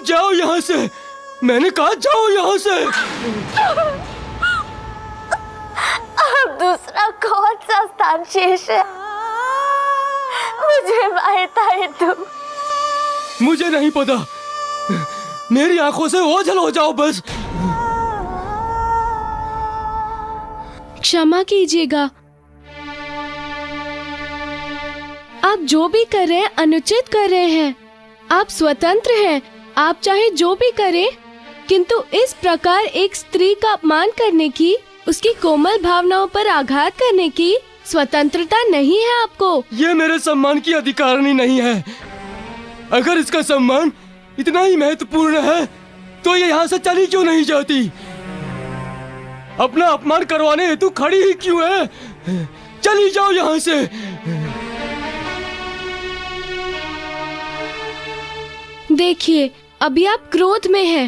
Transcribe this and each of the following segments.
जाओ यहाँ से, मैंने कहा जाओ यहाँ से। अब दूसरा कौन सा स्थान शेष है? मुझे मारता है तुम। मुझे नहीं पता, मेरी आंखों से ओझल हो जाओ बस। क्षमा कीजिएगा, आप जो भी कर रहे हैं अनुचित कर रहे हैं। आप स्वतंत्र हैं, आप चाहे जो भी करें, किंतु इस प्रकार एक स्त्री का अपमान करने की, उसकी कोमल भावनाओं पर आघात करने की स्वतंत्रता नहीं है आपको। ये मेरे सम्मान की अधिकारिणी नहीं है। अगर इसका सम्मान इतना ही महत्वपूर्ण है तो ये यहाँ से चली क्यों नहीं जाती? अपना अपमान करवाने हेतु खड़ी ही क्यों है? चली जाओ यहाँ से। देखिए, अभी आप क्रोध में हैं,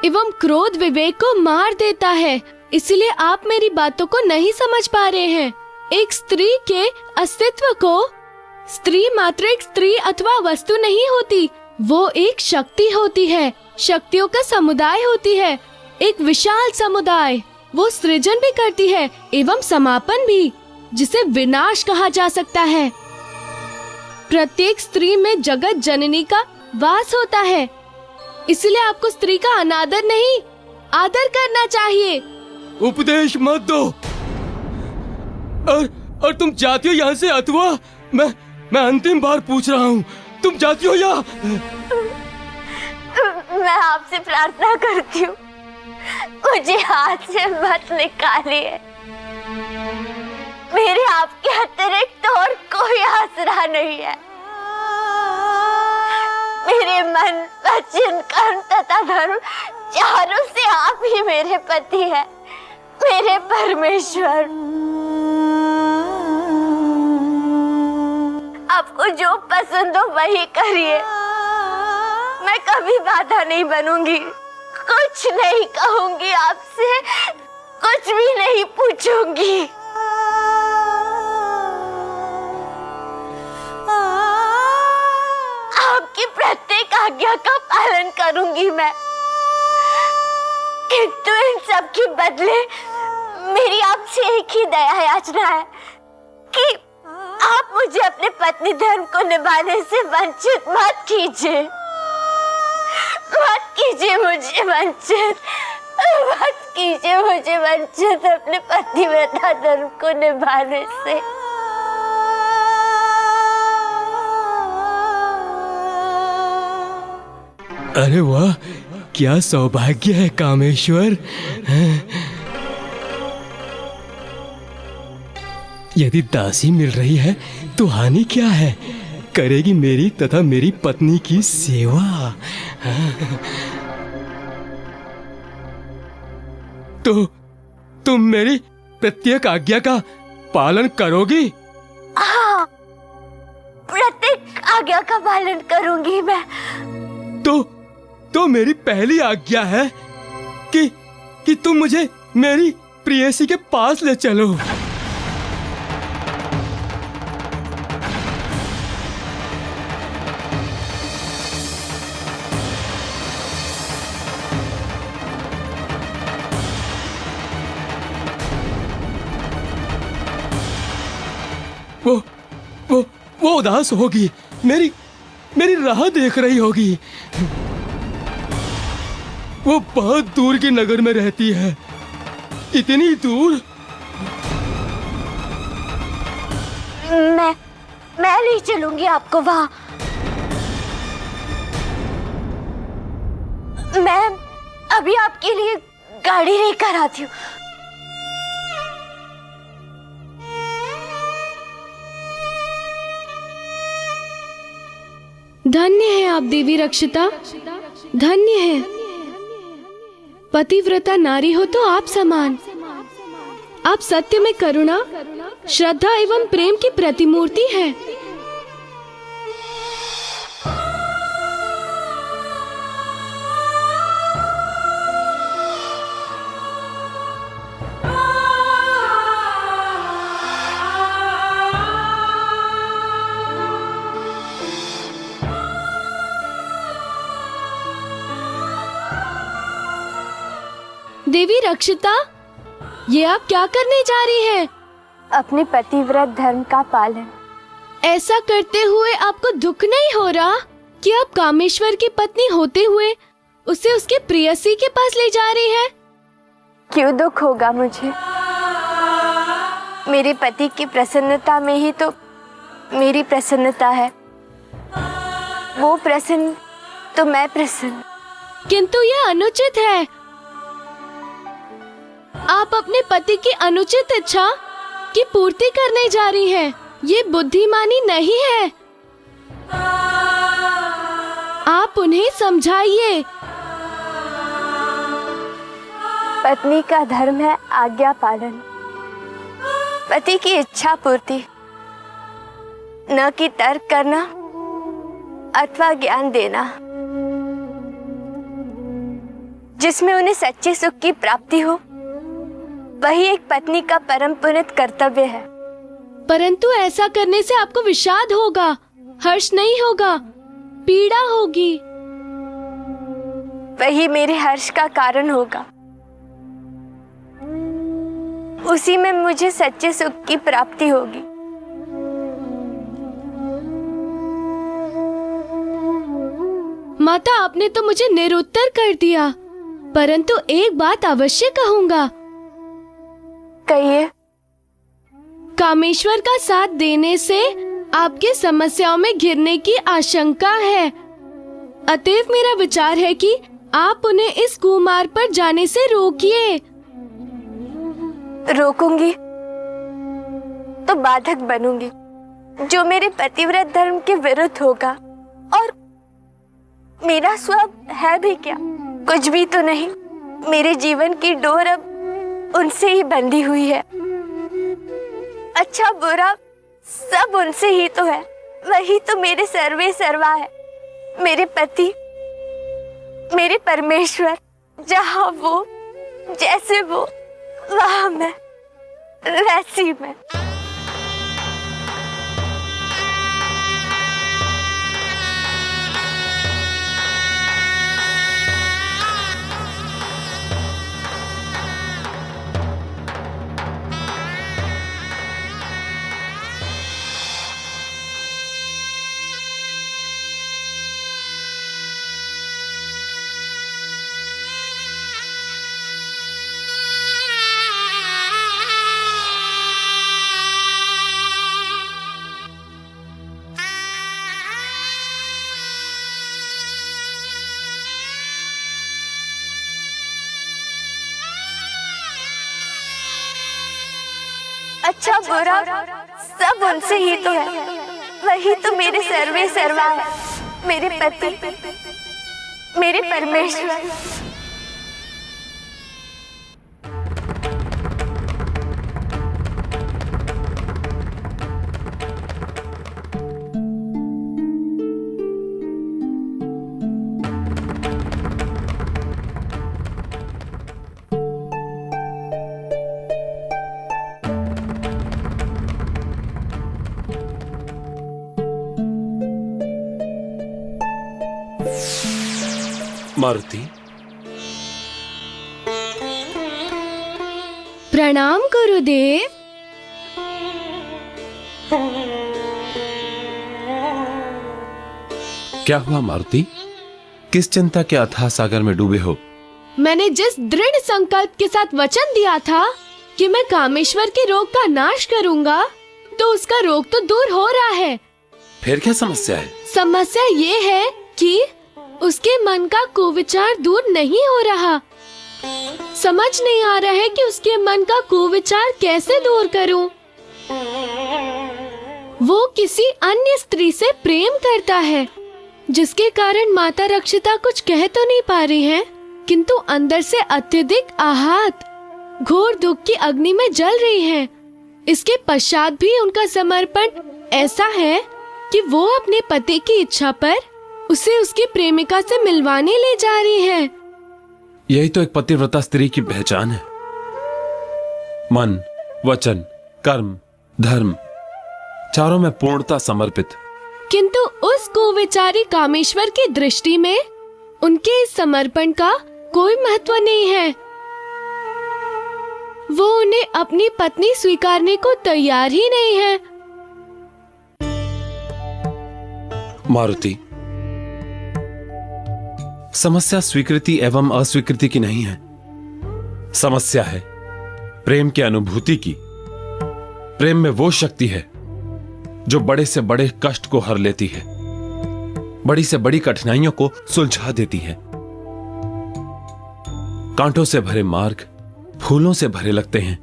एवं क्रोध विवेक को मार देता है, इसलिए आप मेरी बातों को नहीं समझ पा रहे हैं। एक स्त्री के अस्तित्व को, स्त्री मात्र एक स्त्री अथवा वस्तु नहीं होती, वो एक शक्ति होती है, शक्तियों का समुदाय होती है, एक विशाल समुदाय। वो सृजन भी करती है एवं समापन भी, जिसे विनाश कहा जा सकता है। प्रत्येक स्त्री में जगत जननी का वास होता है, इसलिए आपको स्त्री का अनादर नहीं, आदर करना चाहिए। उपदेश मत दो। और तुम जाती हो यहाँ से अथवा मैं अंतिम बार पूछ रहा हूँ, तुम जाती हो या? मैं आपसे प्रार्थना करती हूँ, मुझे हाथ से मत निकालिए। मेरे आपके अतिरिक्त और कोई आसरा नहीं है। मेरे मन, वचन, कर्म तथा धर्म चारों से आप ही मेरे पति है, मेरे परमेश्वर। आपको जो पसंद हो वही करिए, मैं कभी बाधा नहीं बनूंगी, कुछ नहीं कहूंगी आपसे, कुछ भी नहीं पूछूंगी। आपकी प्रत्येक आज्ञा का पालन करूंगी मैं, किंतु इन सब के बदले मेरी आपसे एक ही दया याचना है कि आप मुझे अपने पत्नी धर्म को निभाने से वंचित मत कीजिए, मत कीजिए मुझे वंचित, मत कीजिए मुझे वंचित अपने पतिव्रता धर्म को निभाने से। अरे वाह, क्या सौभाग्य है कामेश्वर। यदि दासी मिल रही है तो हानि क्या है? करेगी मेरी तथा मेरी पत्नी की सेवा। तो तुम मेरी प्रत्येक आज्ञा का पालन करोगी? हाँ, प्रत्येक आज्ञा का पालन करूंगी मैं। तो मेरी पहली आज्ञा है कि तुम मुझे मेरी प्रेयसी के पास ले चलो। वो उदास होगी, मेरी राह देख रही होगी। वो बहुत दूर के नगर में रहती है, इतनी दूर। मैं नहीं चलूंगी आपको वहाँ। मैं अभी आपके लिए गाड़ी लेकर आती हूँ। धन्य है आप देवी रक्षिता, धन्य है। पतिव्रता नारी हो तो आप समान। आप सत्य में करुणा, श्रद्धा एवं प्रेम की प्रतिमूर्ति हैं। देवी रक्षिता, ये आप क्या करने जा रही हैं? अपने पतिव्रत धर्म का पालन। ऐसा करते हुए आपको दुख नहीं हो रहा कि आप कामेश्वर की पत्नी होते हुए उसे उसके प्रेयसी के पास ले जा रही हैं? क्यों दुख होगा मुझे? मेरे पति की प्रसन्नता में ही तो मेरी प्रसन्नता है। वो प्रसन्न तो मैं प्रसन्न। किंतु यह अनुचित है। आप अपने पति की अनुचित इच्छा की पूर्ति करने जा रही हैं। ये बुद्धिमानी नहीं है। आप उन्हें समझाइए। पत्नी का धर्म है आज्ञा पालन, पति की इच्छा पूर्ति, न कि तर्क करना अथवा ज्ञान देना जिसमें उन्हें सच्चे सुख की प्राप्ति हो। वही एक पत्नी का परम पुनीत कर्तव्य है। परंतु ऐसा करने से आपको विषाद होगा, हर्ष नहीं होगा, पीड़ा होगी। वही मेरे हर्ष का कारण होगा। उसी में मुझे सच्चे सुख की प्राप्ति होगी। माता, आपने तो मुझे निरुत्तर कर दिया, परंतु एक बात अवश्य कहूंगा। कहिए। कामेश्वर का साथ देने से आपके समस्याओं में घिरने की आशंका है। अतएव मेरा विचार है कि आप उन्हें इस कुमार्ग पर जाने से रोकिए। रोकूंगी तो बाधक बनूंगी, जो मेरे पतिव्रत धर्म के विरुद्ध होगा। और मेरा स्वभाव है भी क्या? कुछ भी तो नहीं। मेरे जीवन की डोर अब उनसे ही बंधी हुई है। अच्छा बुरा सब उनसे ही तो है। वही तो मेरे सर्वे सर्वा है। मेरे पति, मेरे परमेश्वर। जहाँ वो, जैसे वो, वहाँ मैं, वैसी मैं। अच्छा बुरा सब उनसे ही तो है। वही तो मेरे सर्वे सर्वा है। मेरे पति, मेरे परमेश्वर। मारुति, प्रणाम गुरुदेव। क्या हुआ मारुति? किस चिंता के अथाह सागर में डूबे हो? मैंने जिस दृढ़ संकल्प के साथ वचन दिया था कि मैं कामेश्वर के रोग का नाश करूंगा, तो उसका रोग तो दूर हो रहा है। फिर क्या समस्या है? समस्या ये है कि उसके मन का कुविचार दूर नहीं हो रहा। समझ नहीं आ रहा है कि उसके मन का कुविचार कैसे दूर करूं। वो किसी अन्य स्त्री से प्रेम करता है, जिसके कारण माता रक्षिता कुछ कह तो नहीं पा रही हैं, किंतु अंदर से अत्यधिक आहत, घोर दुख की अग्नि में जल रही हैं। इसके पश्चात भी उनका समर्पण ऐसा है कि वो अपने पति की इच्छा पर उसे उसकी प्रेमिका से मिलवाने ले जा रही है। यही तो एक पतिव्रता स्त्री की पहचान है। मन, वचन, कर्म, धर्म चारों में पूर्णता समर्पित। किंतु उस कुविचारी कामेश्वर की दृष्टि में उनके इस समर्पण का कोई महत्व नहीं है। वो उन्हें अपनी पत्नी स्वीकारने को तैयार ही नहीं है। मारुति, समस्या स्वीकृति एवं अस्वीकृति की नहीं है। समस्या है प्रेम की अनुभूति की। प्रेम में वो शक्ति है जो बड़े से बड़े कष्ट को हर लेती है, बड़ी से बड़ी कठिनाइयों को सुलझा देती है। कांटों से भरे मार्ग फूलों से भरे लगते हैं।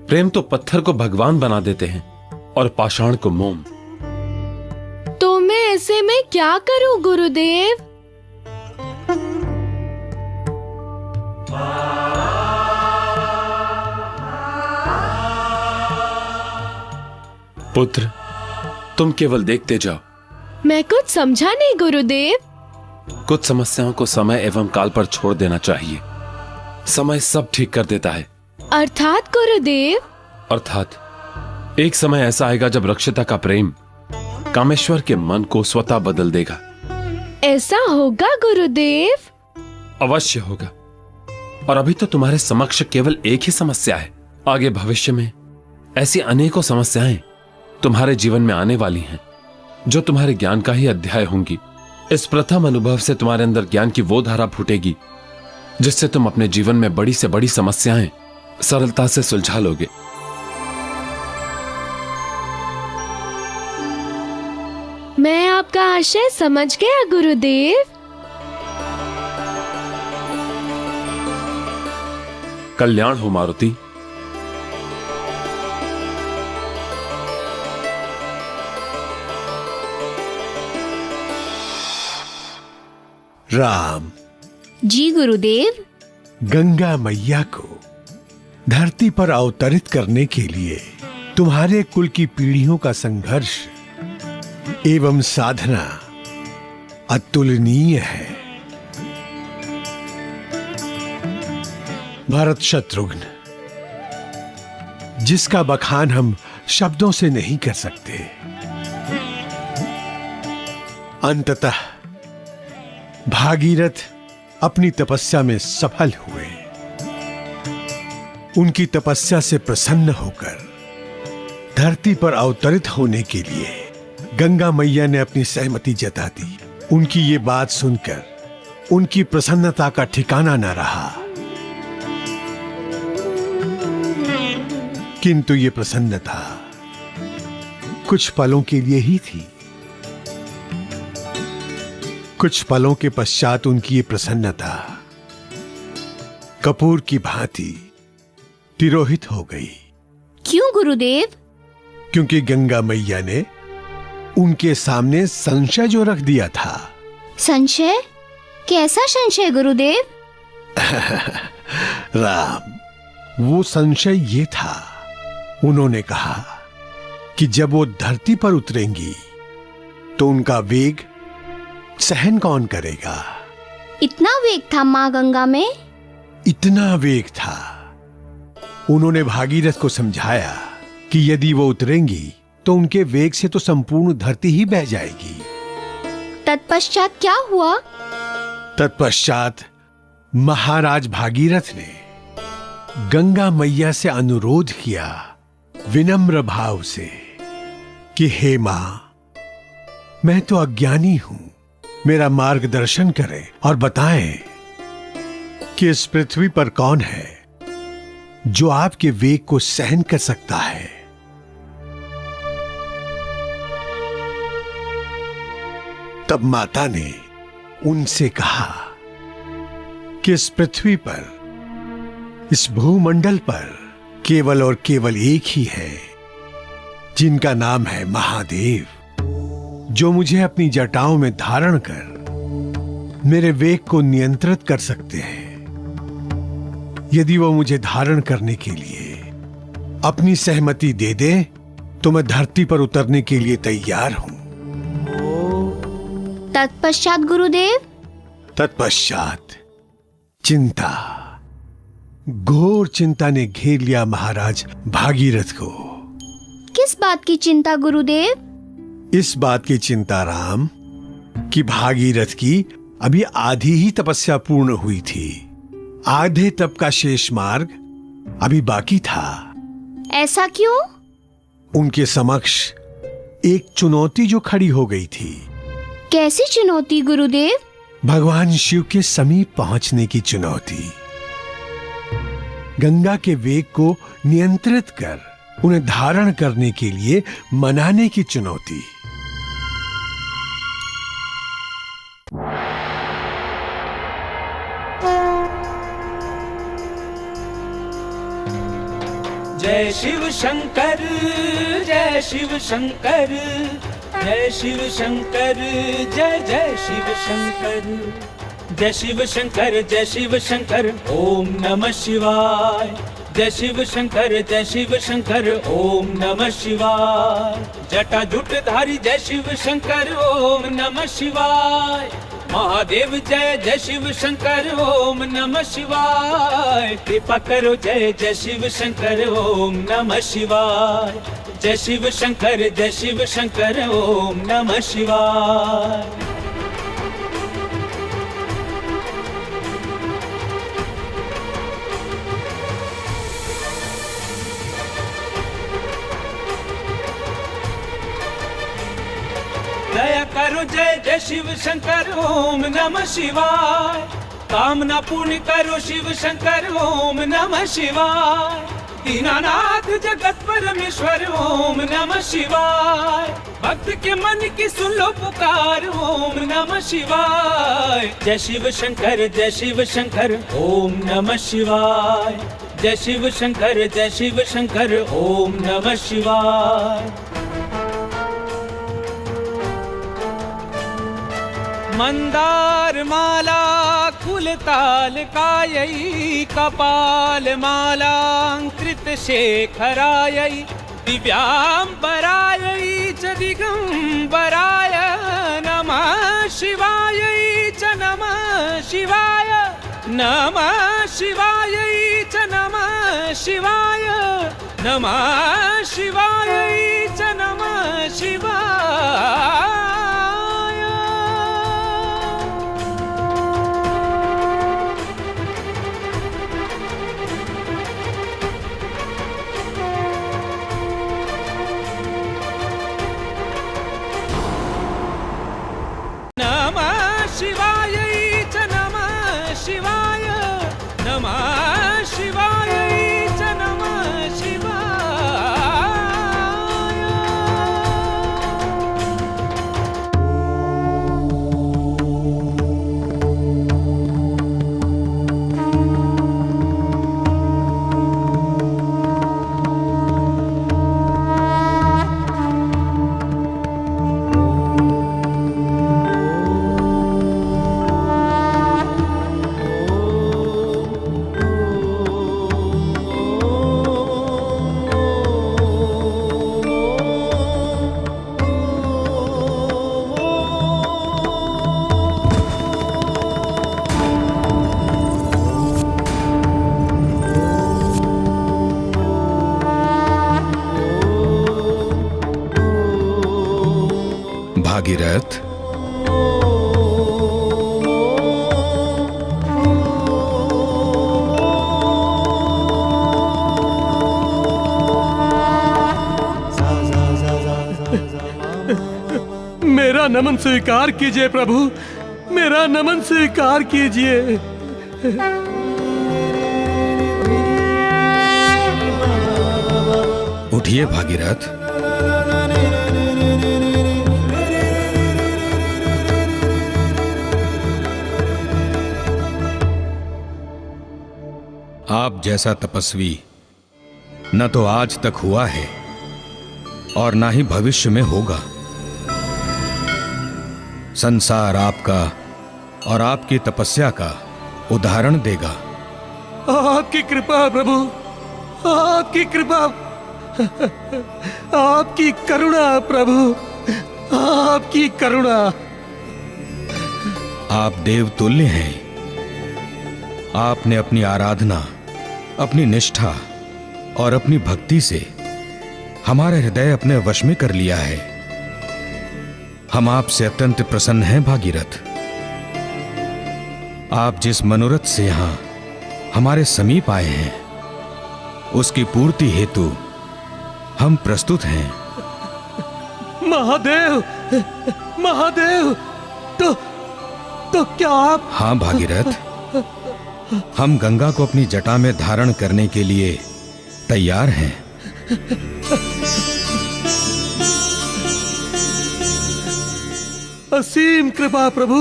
प्रेम तो पत्थर को भगवान बना देते हैं और पाषाण को मोम। तो मैं ऐसे में क्या करूं गुरुदेव? पुत्र, तुम केवल देखते जाओ। मैं कुछ समझा नहीं गुरुदेव। कुछ समस्याओं को समय एवं काल पर छोड़ देना चाहिए। समय सब ठीक कर देता है। अर्थात गुरुदेव? अर्थात एक समय ऐसा आएगा जब रक्षिता का प्रेम कामेश्वर के मन को स्वतः बदल देगा। ऐसा होगा गुरुदेव? अवश्य होगा। और अभी तो तुम्हारे समक्ष केवल एक ही समस्या है। आगे भविष्य में ऐसी अनेकों समस्याएं तुम्हारे जीवन में आने वाली हैं जो तुम्हारे ज्ञान का ही अध्याय होंगी। इस प्रथम अनुभव से तुम्हारे अंदर ज्ञान की वो धारा फूटेगी जिससे तुम अपने जीवन में बड़ी से बड़ी समस्याएं सरलता से सुलझा लोगे। मैं आपका आशय समझ गया गुरुदेव। कल्याण हो मारुति। राम जी गुरुदेव। गंगा मैया को धरती पर अवतरित करने के लिए तुम्हारे कुल की पीढ़ियों का संघर्ष एवं साधना अतुलनीय है। भरत शत्रुघ्न, जिसका बखान हम शब्दों से नहीं कर सकते, अंततः भागीरथ अपनी तपस्या में सफल हुए। उनकी तपस्या से प्रसन्न होकर धरती पर अवतरित होने के लिए गंगा मैया ने अपनी सहमति जता दी। उनकी ये बात सुनकर उनकी प्रसन्नता का ठिकाना न रहा। किंतु ये प्रसन्नता कुछ पलों के लिए ही थी। कुछ पलों के पश्चात उनकी ये प्रसन्नता कपूर की भांति तिरोहित हो गई। क्यों गुरुदेव? क्योंकि गंगा मैया ने उनके सामने संशय जो रख दिया था। संशय? कैसा संशय गुरुदेव? राम, वो संशय ये था, उन्होंने कहा कि जब वो धरती पर उतरेंगी तो उनका वेग सहन कौन करेगा। इतना वेग था माँ गंगा में? इतना वेग था। उन्होंने भागीरथ को समझाया कि यदि वो उतरेंगी तो उनके वेग से तो संपूर्ण धरती ही बह जाएगी। तत्पश्चात क्या हुआ? तत्पश्चात महाराज भागीरथ ने गंगा मैया से अनुरोध किया विनम्र भाव से कि हे मां, मैं तो अज्ञानी हूं, मेरा मार्गदर्शन करें और बताएं कि इस पृथ्वी पर कौन है जो आपके वेग को सहन कर सकता है। तब माता ने उनसे कहा कि इस पृथ्वी पर, इस भूमंडल पर केवल और केवल एक ही है जिनका नाम है महादेव, जो मुझे अपनी जटाओं में धारण कर मेरे वेग को नियंत्रित कर सकते हैं। यदि वो मुझे धारण करने के लिए अपनी सहमति दे दे तो मैं धरती पर उतरने के लिए तैयार हूं। तत्पश्चात गुरुदेव? तत्पश्चात चिंता, घोर चिंता ने घेर लिया महाराज भागीरथ को। किस बात की चिंता गुरुदेव? इस बात की चिंता राम कि भागीरथ की अभी आधी ही तपस्या पूर्ण हुई थी। आधे तप का शेष मार्ग अभी बाकी था। ऐसा क्यों? उनके समक्ष एक चुनौती जो खड़ी हो गई थी। कैसी चुनौती गुरुदेव? भगवान शिव के समीप पहुंचने की चुनौती। गंगा के वेग को नियंत्रित कर उन्हें धारण करने के लिए मनाने की चुनौती। जय शिव शंकर, जय शिव शंकर, जय शिव शंकर, जय जय शिव शंकर, जय शिव शंकर, जय शिव शंकर, ओम नमः शिवाय। जय शिव शंकर, जय शिव शंकर, ओम नमः शिवाय। जटा जटाजूटधारी जय शिव शंकर, ओम नमः शिवाय। महादेव जय जय शिव शंकर, ओम नमः शिवाय। कृपा करो जय जय शिव शंकर, ओम नमः शिवाय। जय शिव शंकर, जय शिव शंकर, ओम नमः शिवाय। दया करो जय जय शिव शंकर, ओम नमः शिवाय। कामना पूर्ण करो शिव शंकर, ओम नमः शिवाय। दीनानाथ जगत परमेश्वर, ओम नमः शिवाय। भक्त के मन की सुन लो पुकार, ओम नमः शिवाय। जय शिव शंकर, जय शिव शंकर, ओम नमः शिवाय। जय शिव शंकर, जय शिव शंकर, ओम नमः शिवाय। मंदार माला कुलताल कायै, कपाल मालांकृत शेखरायै, दिव्यांबरायै च दिगंबराय, नमः शिवायै च नमः शिवाय। नमः शिवायै च नमः शिवाय। नमः शिवायै च नमः शिवाय। नमः शिवायै च नमः शिवाय। नमः शिवायै च नमः शिवाय। भागीरथ, मेरा नमन स्वीकार कीजिए प्रभु, मेरा नमन स्वीकार कीजिए। उठिए भागीरथ। आप जैसा तपस्वी न तो आज तक हुआ है और ना ही भविष्य में होगा। संसार आपका और आपकी तपस्या का उदाहरण देगा। आपकी कृपा प्रभु, आपकी कृपा, आपकी करुणा प्रभु, आपकी करुणा। आप देवतुल्य हैं। आपने अपनी आराधना, अपनी निष्ठा और अपनी भक्ति से हमारा हृदय अपने वश में कर लिया है। हम आपसे अत्यंत प्रसन्न हैं भागीरथ। आप जिस मनोरथ से यहां हमारे समीप आए हैं, उसकी पूर्ति हेतु हम प्रस्तुत हैं। महादेव, महादेव, तो क्या आप? हाँ भागीरथ, हम गंगा को अपनी जटा में धारण करने के लिए तैयार हैं। असीम कृपा प्रभु,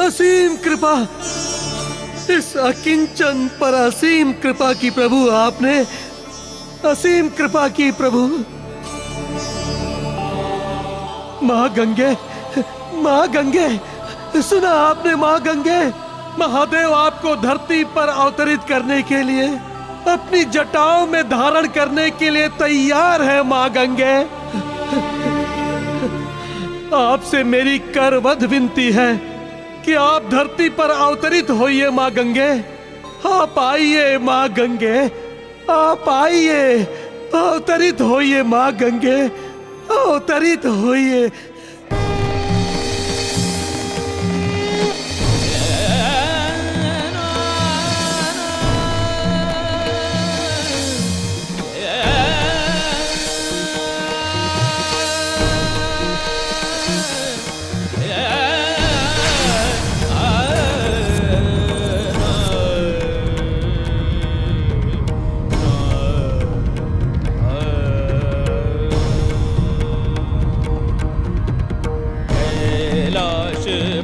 असीम कृपा। इस अकिंचन पर असीम कृपा की प्रभु आपने, असीम कृपा की प्रभु। माँ गंगे, माँ गंगे, सुना आपने माँ गंगे? महादेव आपको धरती पर अवतरित करने के लिए, अपनी जटाओं में धारण करने के लिए तैयार है माँ गंगे। आपसे मेरी करवध विनती है कि आप धरती पर अवतरित होइए माँ गंगे। आप आइए माँ गंगे, आप आइए, अवतरित होइए माँ गंगे, अवतरित होइए।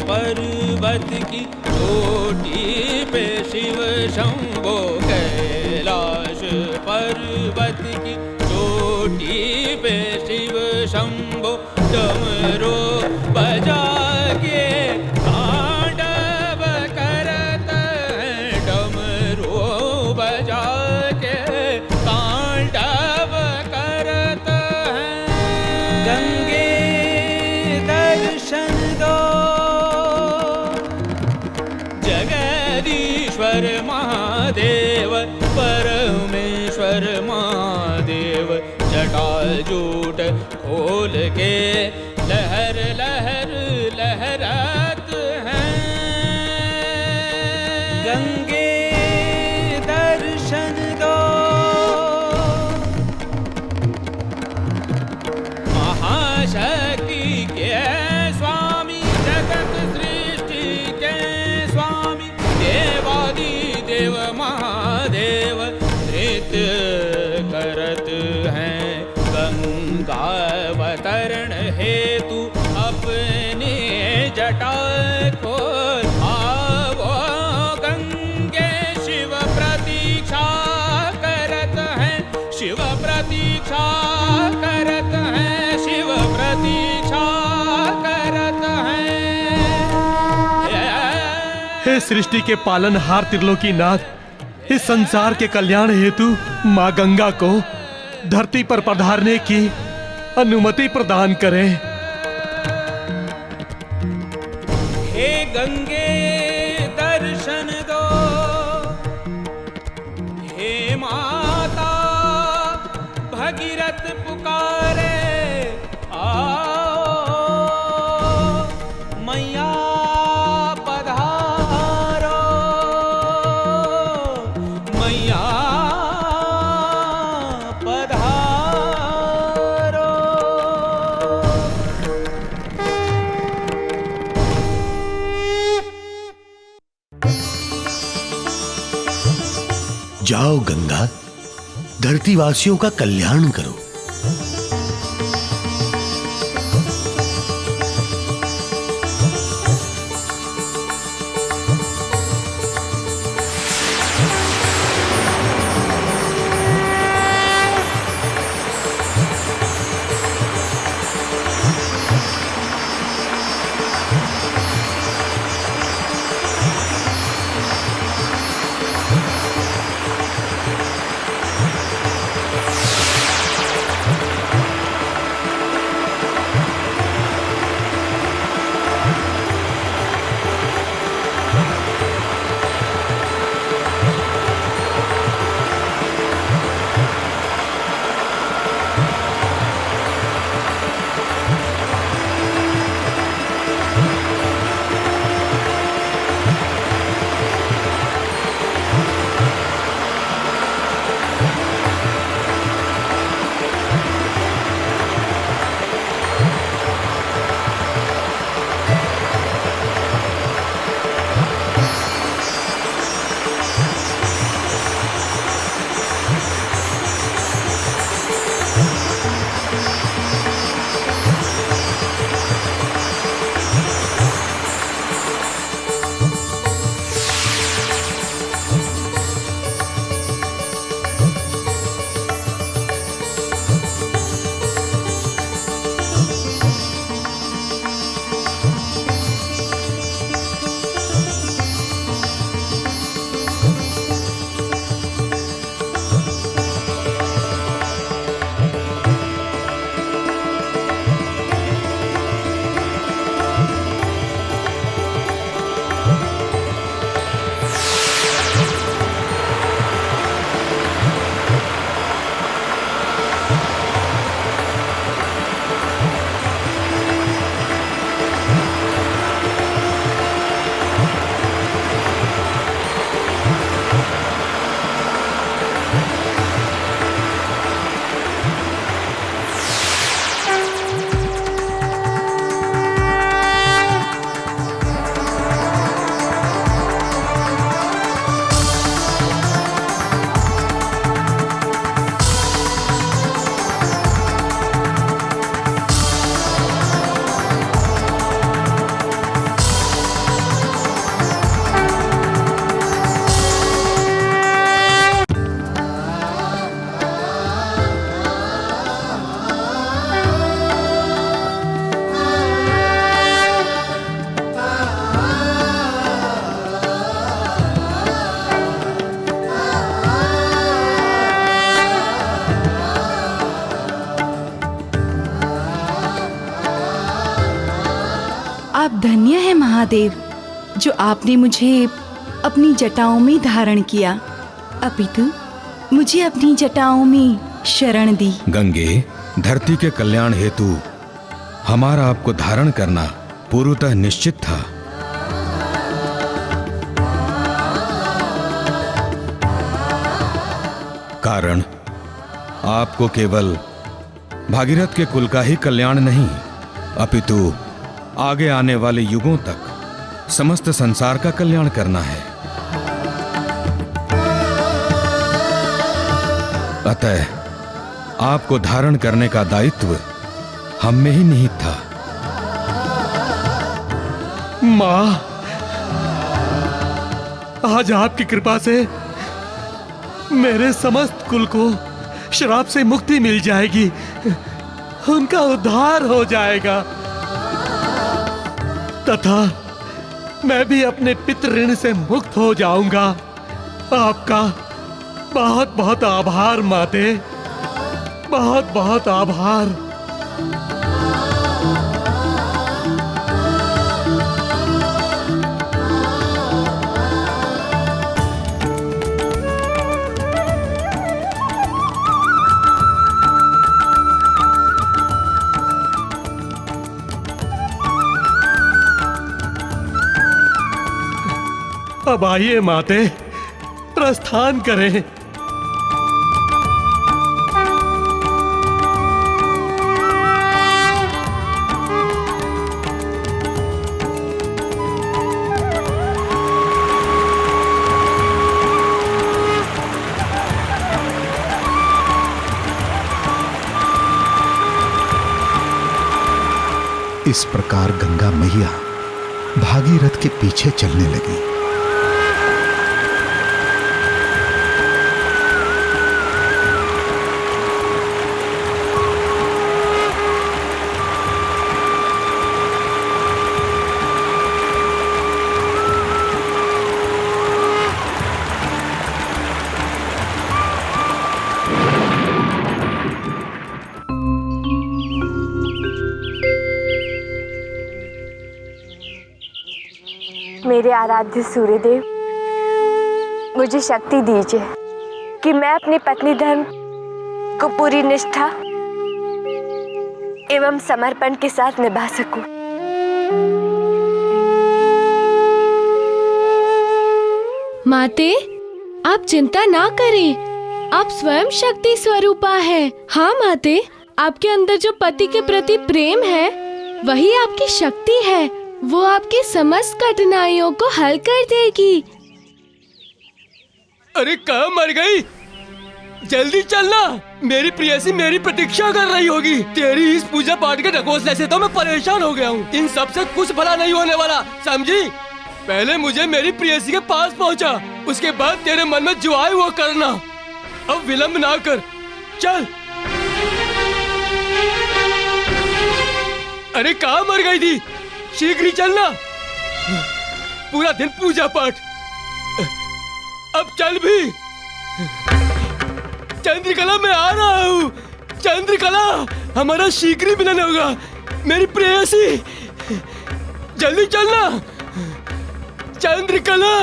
पर्वत की चोटी पे शिव शंभो, कैलाश पर्वत की चोटी पे शिव शंभो, डमरू बजा के तांडव करत हैं, डमरू बजा के तांडव करत हैं। गंगे दर्शन दो जगदीश्वर महादेव, परमेश्वर महादेव, जटाजूट खोल के लहर लहर लहरात हैं। गंगे दर्शन दो महाशक्ति के स्वामी, जगत सृष्टि के स्वामी, देवादि देव महादेव नृत्य करत हैं। गंगावतरण हेतु अपने जटा खोल आवो गंगे, शिव प्रतीक्षा करत हैं, शिव प्रतीक्षा करत हैं, शिव प्रतीक्षा करत हैं। हे सृष्टि के पालनहार त्रिलोकीनाथ, इस संसार के कल्याण हेतु माँ गंगा को धरती पर पधारने की अनुमति प्रदान करें। हे गंगे दर्शन दो, हे माता भगीरथ पुकारे, आओ मैया पधारो, मैया पधारो। जाओ गंगा, धरतीवासियों का कल्याण करो। आप धन्य हैं महादेव, जो आपने मुझे अपनी जटाओं में धारण किया, अपितु मुझे अपनी जटाओं में शरण दी। गंगे, धरती के कल्याण हेतु हमारा आपको धारण करना पूर्वतः निश्चित था। कारण आपको केवल भागीरथ के कुल का ही कल्याण नहीं, अपितु आगे आने वाले युगों तक समस्त संसार का कल्याण करना है। अतः आपको धारण करने का दायित्व हम में ही निहित था। मां, आज आपकी कृपा से मेरे समस्त कुल को श्राप से मुक्ति मिल जाएगी, उनका उद्धार हो जाएगा तथा मैं भी अपने पितृ ऋण से मुक्त हो जाऊंगा। आपका बहुत बहुत आभार माते, बहुत बहुत आभार। अब आइए माते, प्रस्थान करें। इस प्रकार गंगा मैया भागीरथ के पीछे चलने लगी। मेरे आराध्य सूर्यदेव, मुझे शक्ति दीजिए कि मैं अपनी पत्नी धर्म को पूरी निष्ठा एवं समर्पण के साथ निभा सकूं। माते, आप चिंता ना करें, आप स्वयं शक्ति स्वरूपा है। हाँ माते, आपके अंदर जो पति के प्रति प्रेम है वही आपकी शक्ति है। वो आपकी समस्त कठिनाइयों को हल कर देगी। अरे कहाँ मर गई? जल्दी चलना, मेरी प्रेयसी मेरी प्रतीक्षा कर रही होगी। तेरी इस पूजा पाठ के ढकोसले से तो मैं परेशान हो गया हूँ। इन सब से कुछ भला नहीं होने वाला, समझी? पहले मुझे मेरी प्रेयसी के पास पहुँचा, उसके बाद तेरे मन में जो आए वो करना। अब विलंब ना कर, चल। अरे कहाँ मर गई थी? शीघ्र ही चलना, पूरा दिन पूजा पाठ। अब चल भी। चंद्रकला, मैं आ रहा हूँ। चंद्रकला, हमारा शीघ्र ही मिलन होगा। मेरी प्रेयसी, जल्दी चलना। चंद्रकला।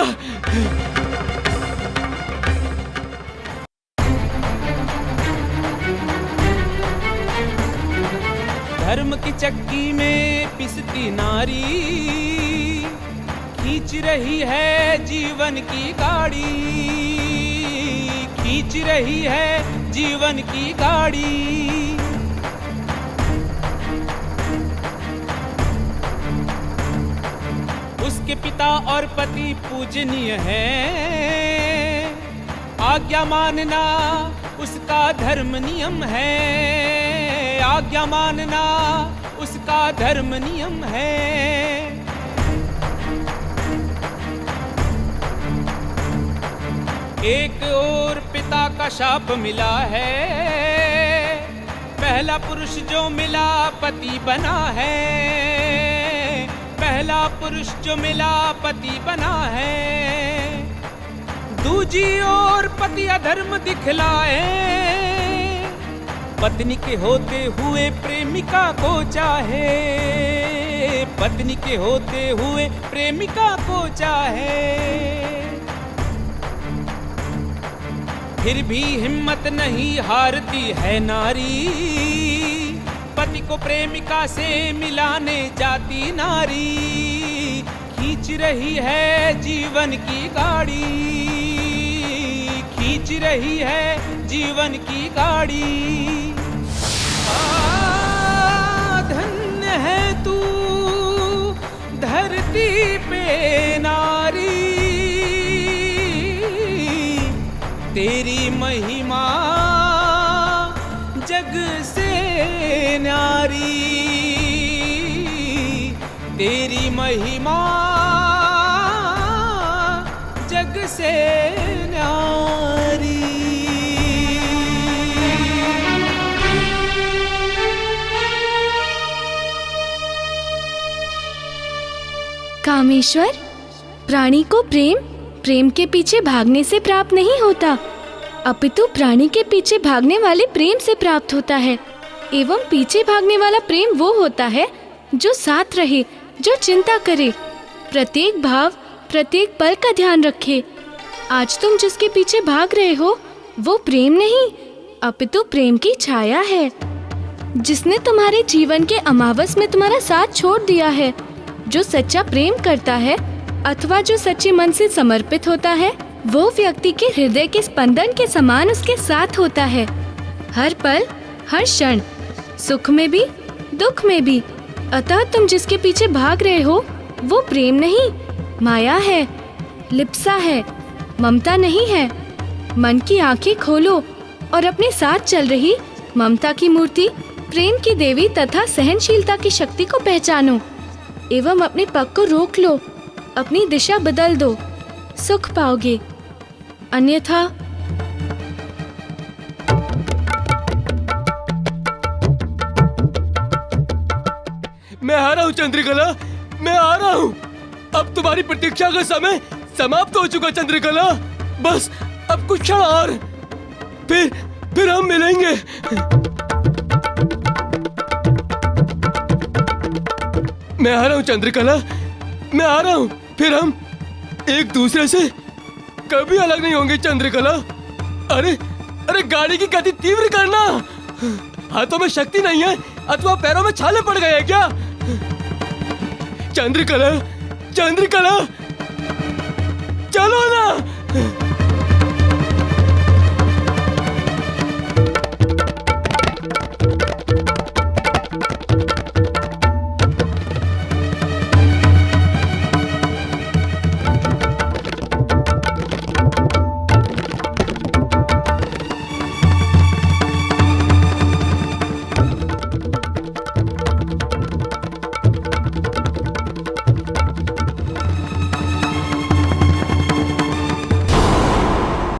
धर्म की चक्की में पिसती नारी, खींच रही है जीवन की गाड़ी, खींच रही है जीवन की गाड़ी। उसके पिता और पति पूजनीय हैं, आज्ञा मानना उसका धर्म नियम है, आज्ञा मानना उसका धर्म नियम है। एक और पिता का शाप मिला है, पहला पुरुष जो मिला पति बना है, पहला पुरुष जो मिला पति बना है। दूजी ओर पति अधर्म दिखलाए, पत्नी के होते हुए प्रेमिका को चाहे, पत्नी के होते हुए प्रेमिका को चाहे। फिर भी हिम्मत नहीं हारती है नारी, पति को प्रेमिका से मिलाने जाती नारी। खींच रही है जीवन की गाड़ी, खींच रही है जीवन की गाड़ी। धन्य है तू धरती पे नारी, तेरी महिमा जग से न्यारी, तेरी महिमा जग से न्यारी। कामेश्वर, प्राणी को प्रेम के पीछे भागने से प्राप्त नहीं होता, अपितु प्राणी के पीछे भागने वाले प्रेम से प्राप्त होता है। एवं पीछे भागने वाला प्रेम वो होता है जो साथ रहे, जो चिंता करे, प्रत्येक भाव प्रत्येक पल का ध्यान रखे। आज तुम जिसके पीछे भाग रहे हो वो प्रेम नहीं, अपितु प्रेम की छाया है, जिसने तुम्हारे जीवन के अमावस में तुम्हारा साथ छोड़ दिया है। जो सच्चा प्रेम करता है अथवा जो सच्चे मन से समर्पित होता है, वो व्यक्ति के हृदय के स्पंदन के समान उसके साथ होता है, हर पल हर क्षण, सुख में भी दुख में भी। अतः तुम जिसके पीछे भाग रहे हो वो प्रेम नहीं, माया है, लिप्सा है, ममता नहीं है। मन की आंखें खोलो और अपने साथ चल रही ममता की मूर्ति, प्रेम की देवी तथा सहनशीलता की शक्ति को पहचानो एवं अपने पग को रोक लो, अपनी दिशा बदल दो, सुख पाओगे। अन्यथा मैं आ रहा हूँ चंद्रकला, मैं आ रहा हूँ। अब तुम्हारी प्रतीक्षा का समय समाप्त हो चुका चंद्रकला, बस अब कुछ क्षण और, फिर हम मिलेंगे। मैं आ रहा हूँ चंद्रकला, मैं आ रहा हूँ, फिर हम एक दूसरे से कभी अलग नहीं होंगे चंद्रकला। अरे गाड़ी की गति तीव्र करना। हाथों में शक्ति नहीं है अथवा पैरों में छाले पड़ गए हैं क्या? चंद्रकला, चंद्रकला, चलो ना।